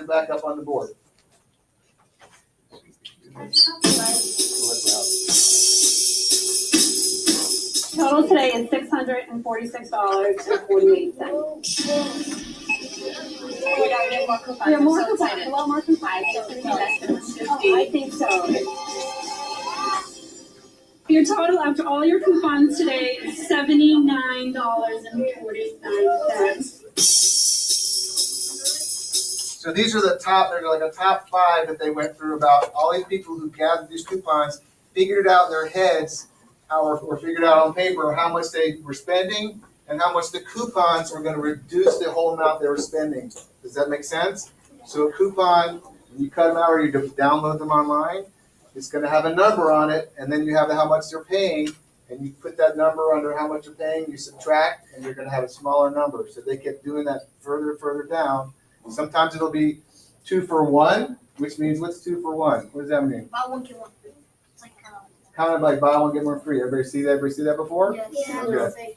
Back up on the board. Total today is $646.48. We gotta get more coupons. We have more I'm so coupons, a excited. lot more coupons. So it's gonna be less than it should Oh, be. I think so. Your total after all your coupons today is $79.49. So these are the top, they're like a top 5 that they went through about all these people who gathered these coupons, figured it out in their heads, or figured out on paper how much they were spending and how much the coupons were gonna reduce the whole amount they were spending. Does that make sense? So a coupon, when you cut them out or you download them online, it's gonna have a number on it, and then you have how much they're paying, and you put that number under how much you're paying, you subtract, and you're gonna have a smaller number. So they kept doing that further down. Sometimes it'll be 2 for 1, which means what's 2 for 1? What does that mean? Buy one, get one free. It's like Kind of like buy one, get one free. Everybody see that? Everybody see that before? yeah. Okay.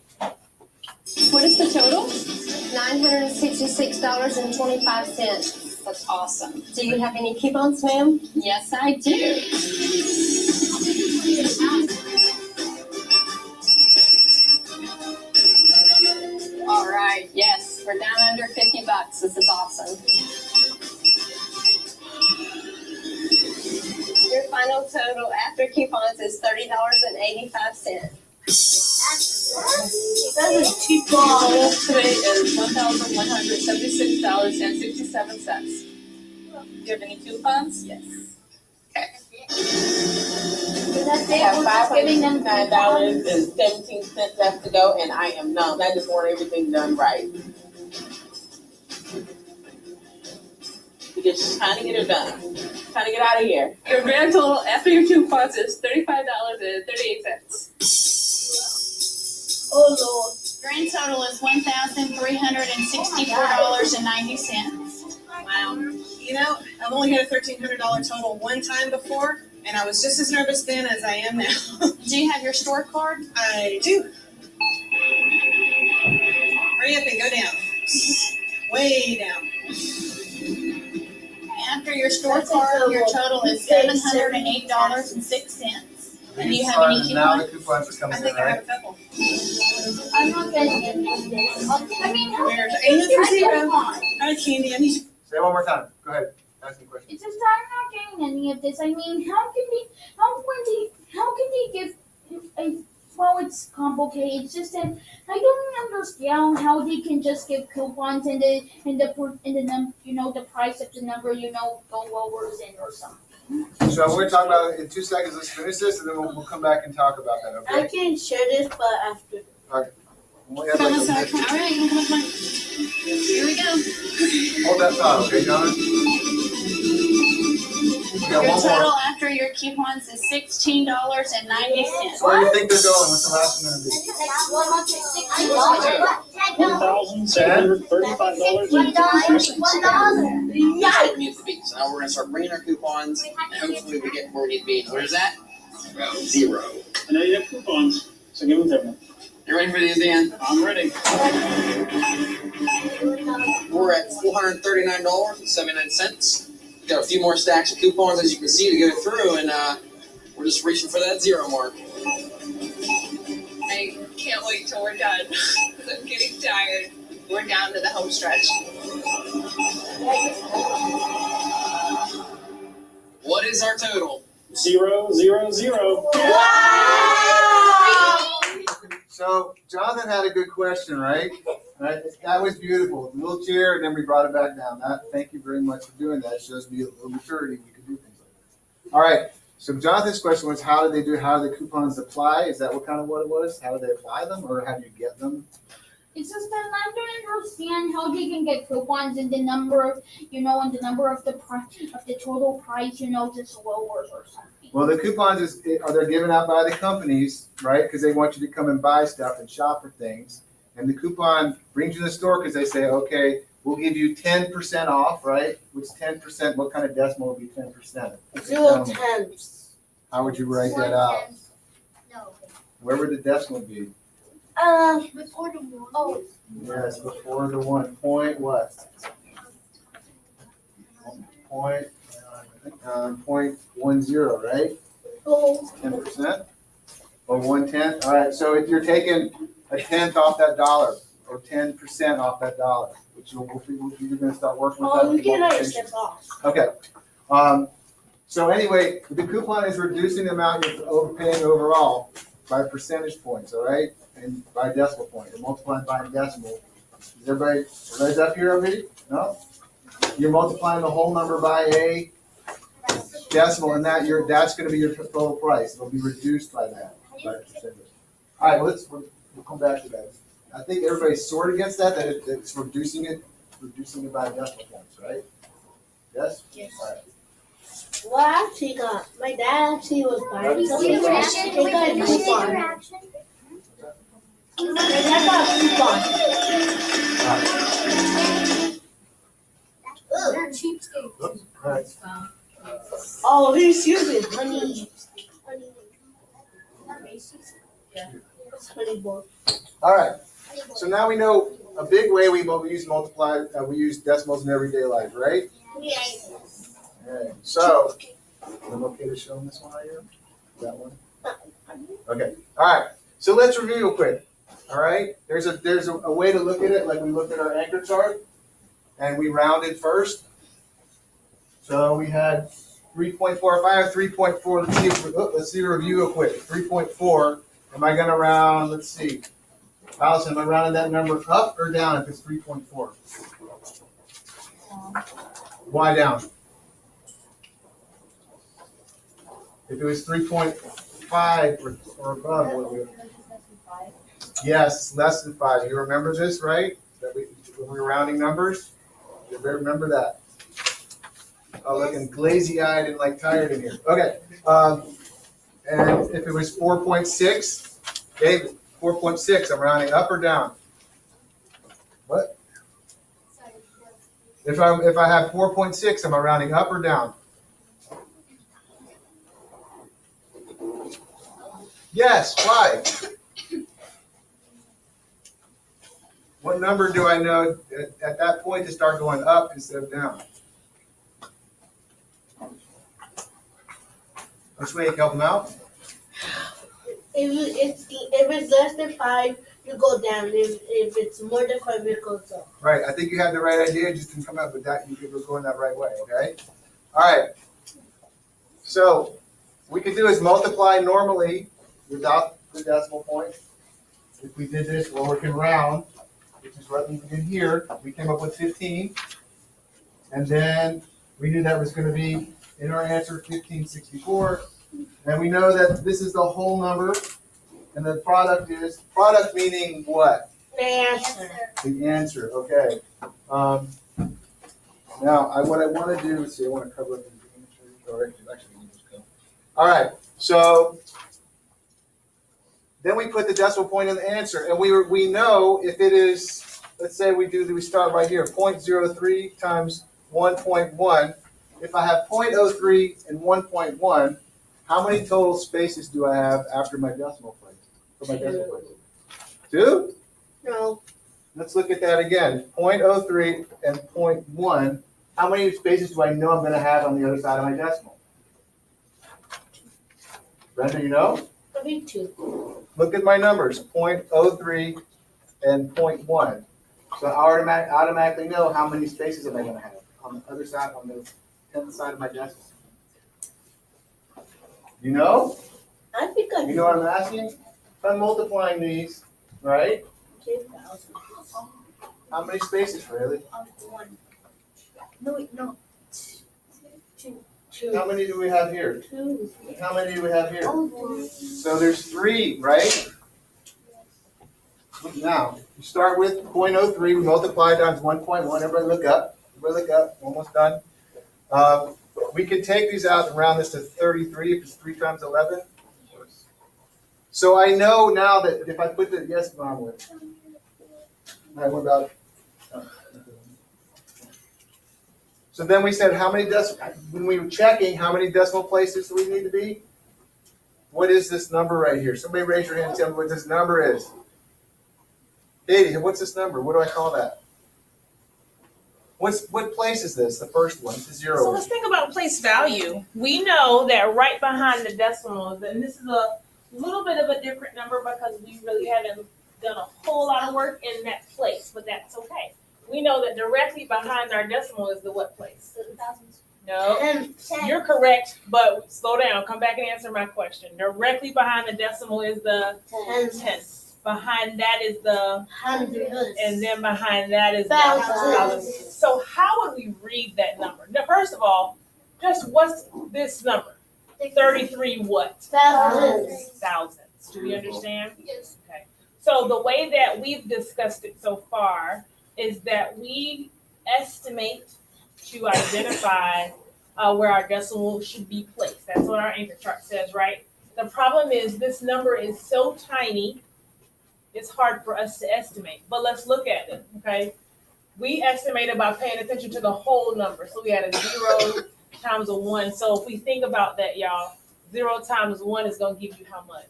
What is the total? $966.25. That's awesome. Do you have any coupons, ma'am? Yes, I do. All right, yes, we're down under $50. This is awesome. Your final total after coupons is $30.85. That is cheap. Total today is $1,176.67. Do you have any coupons? Yes. That's I have it. We're just giving them $509.17 left to go, and I am done. I just want everything done right. We just trying to get it done. Trying to get out of here. Your grand total after your coupons is $35.38. Oh Lord. Grand total is $1,364.90. Wow. You know, I've only had a $1,300 total one time before, and I was just as nervous then as I am now. Do you have your store card? I do. Hurry up and go down. Way down. After your store That's a card, your total. total is $708.06. And do you have any Now the coupons? coupons are I coming in, think I right? have a couple. I'm not getting it. I mean, how Where's can Amos you and get Zero? coupons? Hi, Candy. I need you. Say it one more time. Go ahead. Ask me a question. It's just I'm not getting any of this. I mean, how can they give a, well, it's complicated. It's just that I don't understand how they can just give coupons and the the price of the number, go lowers in or something. So we're gonna talk about it in 2 seconds. Let's finish this, and then we'll come back and talk about that, I okay? can share this, but after. We have like a minute. All right, you can come with mine. Here we go. Hold that thought, okay, Donna? We got Your one total more. after your coupons is $16.90. So where do you think they're going? What's the last one Yikes! Needs to be. So now we're gonna start bringing our coupons, and hopefully we get where we need to be. What is that? Zero. I know you have coupons, so give them to me. You ready for these, Dan? I'm ready. We're at $439.79. Got a few more stacks of coupons, as you can see, to go through, and we're just reaching for that zero mark. I can't wait till we're done, because I'm getting tired. We're down to the home stretch. What is our total? 0, 0, 0. So Jonathan had a good question, right? Right? That was beautiful. The little chair, and then we brought it back down. Thank you very much for doing that. It shows me a little maturity. We can do things like this. All right. So Jonathan's question was, how do the coupons apply? Is that what it was? How do they apply them, or how do you get them? It's just that I don't understand how they can get coupons and the number of, and the number of the total price, just lowers or something. Well, the coupons they're given out by the companies, right? Because they want you to come and buy stuff and shop for things. And the coupon brings you to the store because they say, okay, we'll give you 10% off, right? Which 10%, what kind of decimal would be 10%? 0 tenths. How would you write that out? No. Where would the decimal be? Before the one. Oh. Yes, before the 1 point what? .10, right? Oh. 10%? Or 1/10? All right, so if you're taking a tenth off that dollar, or 10% off that dollar, which you're gonna start working with that. Oh, we can multiplication. step off. Okay, so anyway, the coupon is reducing the amount you're overpaying overall by percentage points, all right? And by decimal point, you're multiplying by a decimal. Is everybody's up here already? No? You're multiplying the whole number by a decimal, and that's gonna be your total price. It'll be reduced by that, by a percentage. All right, we'll come back to that. I think everybody's sort of gets that it's reducing it by decimal points, right? Yes? Yes. All right. Well, I actually my dad actually was buying something. They got a coupon. My dad got a coupon. Oops, all right. Oh, he's using honey. Honey boy. All right, so now we know a big way we use decimals in everyday life, right? Yes. Okay, so, I'm okay to show them this one right here? That one? Okay, all right, so let's review real quick, all right? There's a way to look at it, like we looked at our anchor chart, and we rounded first. So we had 3.4, if I have 3.4, let's see a review real quick. 3.4, am I gonna round, let's see. Allison, am I rounding that number up or down if it's 3.4? Why down? If it was 3.5 or above, what would it? Yes, less than 5. You remember this, right? When we were rounding numbers? You remember that? Oh, looking glazy-eyed and like tired in here. Okay. And if it was 4.6, David, 4.6, I'm rounding up or down? What? If I have 4.6, am I rounding up or down? Yes, why? What number do I know at that point to start going up instead of down? Which way you help them out? If it's less than 5, you go down. If it's more than 5, it goes up. Right, I think you had the right idea, just didn't come up with that, you were going that right way, okay? All right, so we could do is multiply normally without the decimal point. If we did this, well, we can round, which is what we did here, we came up with 15. And then we knew that was gonna be, in our answer, 1564. And we know that this is the whole number, and the product meaning what? The answer. The answer, okay. Now, what I want to do, let's see, I want to cover up the answer. All right, so then we put the decimal point in the answer, and we know if it is, let's say we start right here, 0.03 times 1.1. If I have 0.03 and 1.1, how many total spaces do I have after my decimal place? For my decimal place? 2? No. Let's look at that again. 0.03 and 0.1. How many spaces do I know I'm going to have on the other side of my decimal? Brenda, you know? I think 2. Look at my numbers, 0.03 and 0.1. So I automatically know how many spaces am I going to have on the other side, on the 10th side of my decimal. You know? I think I You know what I'm asking? If I'm multiplying these, right? 2,000. How many spaces, really? 1. No. 2. How many do we have here? 2. How many do we have here? Oh, So there's 3, right? Now, you start with 0.03, we multiply times 1.1. Everybody look up. Almost done. We can take these out and round this to 33 if it's 3 times 11. So I know now that if I put the, yes, Mom, what about? So then we said when we were checking, how many decimal places do we need to be? What is this number right here? Somebody raise your hand and tell me what this number is. Katie, what's this number? What do I call that? What place is this? The first one, the zero. So let's think about place value. We know that right behind the decimals, and this is a little bit of a different number because we really haven't done a whole lot of work in that place, but that's okay. We know that directly behind our decimal is the what place? No, you're correct, but slow down. Come back and answer my question. Directly behind the decimal is the tenths. Behind that is the Hundreds. and then behind that is the Thousands. thousands. So how would we read that number? Now, first of all, just what's this number? 33 what? Thousands. Thousands. Do we understand? Yes. Okay. So the way that we've discussed it so far is that we estimate to identify where our decimal should be placed. That's what our anchor chart says, right? The problem is this number is so tiny, it's hard for us to estimate. But let's look at it, okay? We estimated by paying attention to the whole number. So we had a 0 times a 1. So if we think about that, y'all, 0 times 1 is going to give you how much?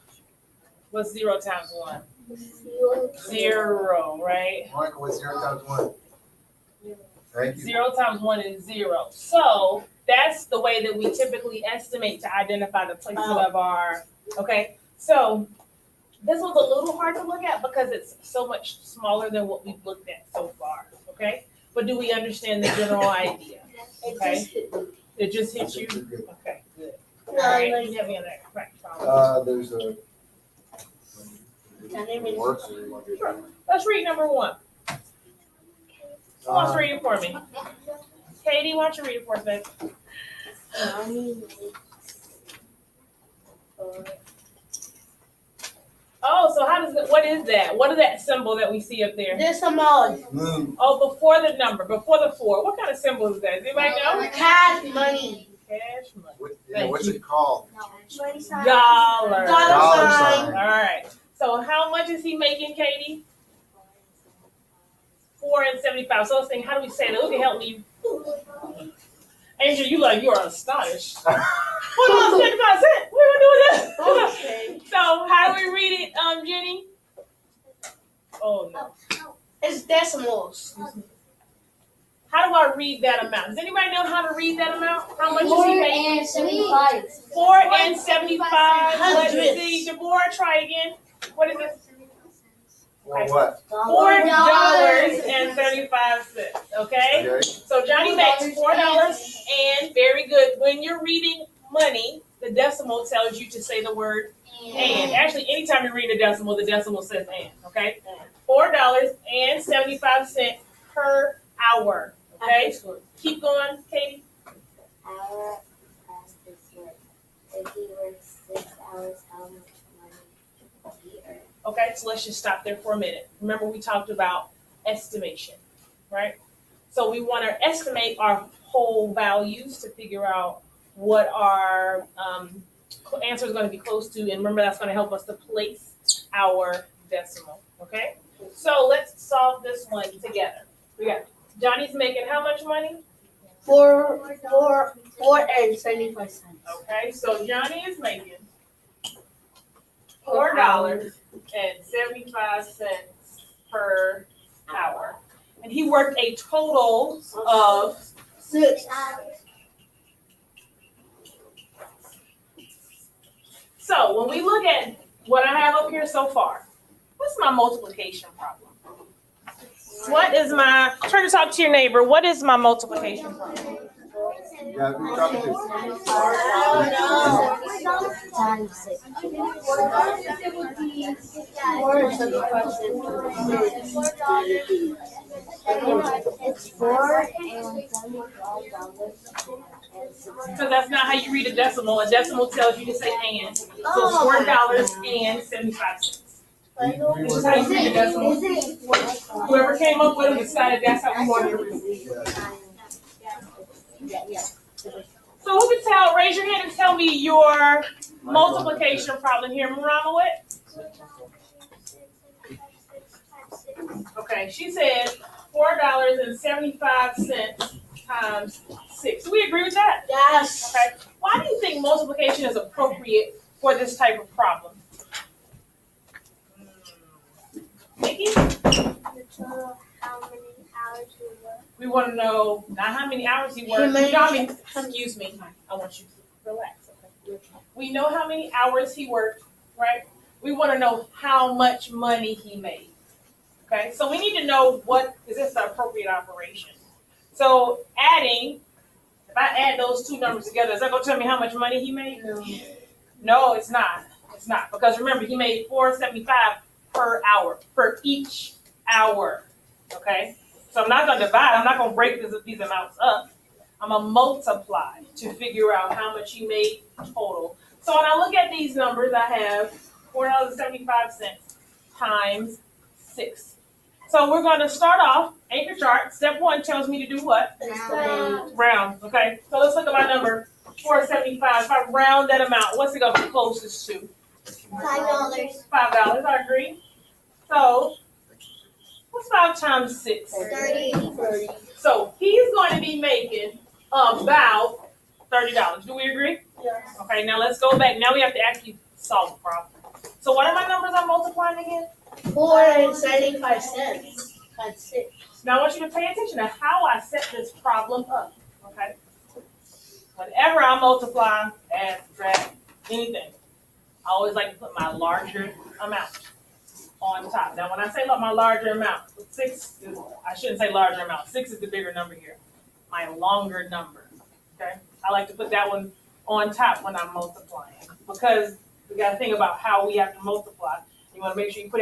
What's 0 times 1? 0, right? Michael, what's 0 times 1? Thank you. 0 times 1 is 0. So that's the way that we typically estimate to identify the places of our, okay? So this was a little hard to look at because it's so much smaller than what we've looked at so far, okay? But do we understand the general idea? Okay? It just hit you? Okay, good. All right, you have me on that correct problem. There's a. Works. Let's read number 1. Who wants to read it for me? Katie, why don't you read it for us, babe? Oh, so how does it, what is that? What is that symbol that we see up there? Decimal. Oh, before the number, before the 4. What kind of symbol is that? Does anybody know? Cash money. Cash money. What's it called? Dollar. Dollar sign. All right. So how much is he making, Katie? 4.75. So let's think, how do we say that? Who can help me? Angel, you are astonished. Hold on, 75 cents. What are we gonna do with that? Okay. So how do we read it, Jenny? Oh no. It's decimals. How do I read that amount? Does anybody know how to read that amount? How much is he making? 4.75. 4.75. Let's see. Deborah, try again. What is it? Or what? $4.35. Okay? Okay. So Johnny makes $4 and very good. When you're reading money, the decimal tells you to say the word and. Actually, anytime you read the decimal says and. Okay? $4.75 per hour. Okay? Keep going, Katie. Hour past this work. If he works 6 hours, how much money he earns? Okay, so let's just stop there for a minute. Remember, we talked about estimation, right? So we want to estimate our whole values to figure out what our answer is going to be close to. And remember, that's going to help us to place our decimal, okay? So let's solve this one together. We got Johnny's making how much money? $4.75. Okay, so Johnny is making $4.75 per hour. And he worked a total of 6 So when we look at what I have up here so far, what's my multiplication problem? What is my, try to talk to your neighbor, what is my multiplication problem? Yeah, who you talking to? Times 6. It's $4.75. Because that's not how you read a decimal. A decimal tells you to say and. So it's $4.75. This is how you read a decimal. Whoever came up with it decided that's how we wanted to read it. So who can tell, raise your hand and tell me your multiplication problem here. Marama, what? Okay, she said $4.75 times 6. Do we agree with that? Yes. Okay. Why do you think multiplication is appropriate for this type of problem? Nikki? The total how many hours we work. We wanna know not how many hours he worked, How many- you know how many, excuse me, I want you to relax, okay? We know how many hours he worked, right? We wanna know how much money he made, okay? So we need to know is this the appropriate operation? So adding, if I add those two numbers together, is that gonna tell me how much money he made? No. No, it's not. It's not, because remember, he made $4.75 per hour, for each hour, okay? So I'm not gonna divide, I'm not gonna break these amounts up. I'm gonna multiply to figure out how much he made total. So when I look at these numbers, I have $4.75 times 6. So we're gonna start off, anchor chart. Step 1 tells me to do what? Round, okay? So let's look at my number, 475. If I round that amount, what's it gonna be closest to? $5. $5, I agree. So, what's 5 times 6? 30. So, he's going to be making about $30. Do we agree? Yes. Okay, now let's go back. Now we have to actually solve the problem. So, what are my numbers I'm multiplying again? 4.75 cents. Times 6. Now, I want you to pay attention to how I set this problem up. Okay? Whenever I multiply, add, subtract, anything, I always like to put my larger amount on top. Now, when I say about my larger amount, 6 is, I shouldn't say larger amount. 6 is the bigger number here. My longer number, okay? I like to put that one on top when I'm multiplying, because we got to think about how we have to multiply. You want to make sure you put